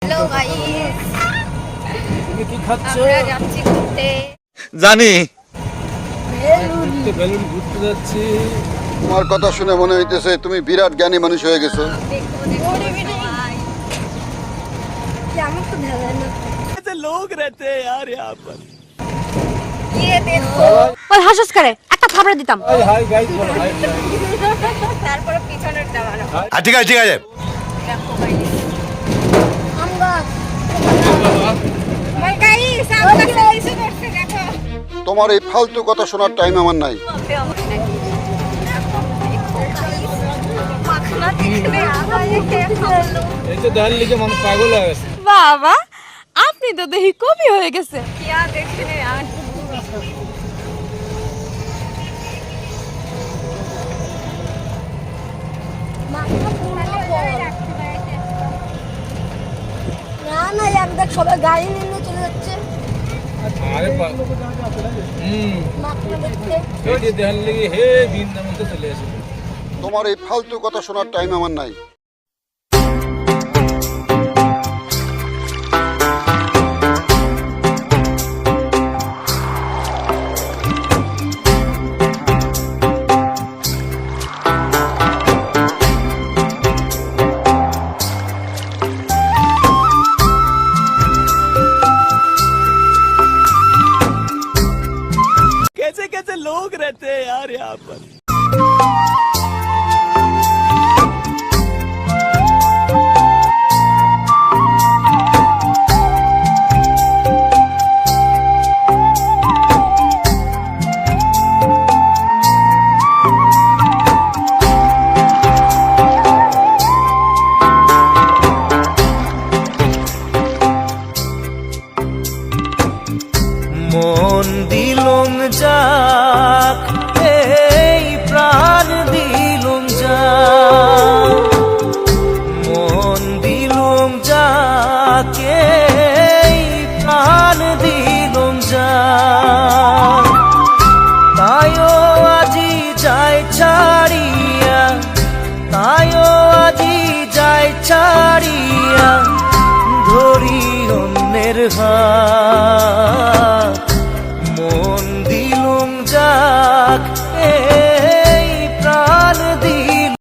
Hello guys, তুমি কি খাচ্ছ? আমরা যাচ্ছি ঘুরতে। জানি বেলুন ঘুরতে যাচ্ছি। তোমার কথা শুনে মনে হইতেছে তুমি বিরাট জ্ঞানী মানুষ হয়ে গেছো। দেখো দেখো সবাই। আমার তো ভালো না। ऐसे लोग रहते हैं यार यहाँ पर। ये দেখো ওই হাসস করে একটা থাপড়া দিতাম। হাই হাই গাইস বলো হাই। তারপরে পিছনের দাঁড়ানো। ঠিক আছে ঠিক আছে দেখো গাইস, আমরা ভাই গাইস আমরা কিছু করতে দেখো। তোমার এই ফালতু কথা শোনার টাইম আমার নাই। মাখনা দেখলে আমায় খেয়ে ফেললো। এই তো দেখার লিগে মানুষ পাগল হয়ে গেছে। বাবা আপনি তো দেখি কবি হয়ে গেছে। क्या देखने यार। না না এক দেখ সবাই গাড়ি নিয়ে চলে যাচ্ছে আরে মাখনা দেখতে। এই যে দেখার লিগে হে বৃন্দাবন তো চলে আসে। তোমার এই ফালতু কথা শোনার টাইম আমার নাই। कैसे कैसे लोग रहते हैं यार यहाँ पर। মন দিলুম যাক এই প্রাণ দিলুম যাক মন দিলুম যাক এই প্রাণ দিলুম যাক তাইও আজি যায় ছাড়িয়া তাইও আজি যায় ছাড়িয়া ধরি অন্যের হাত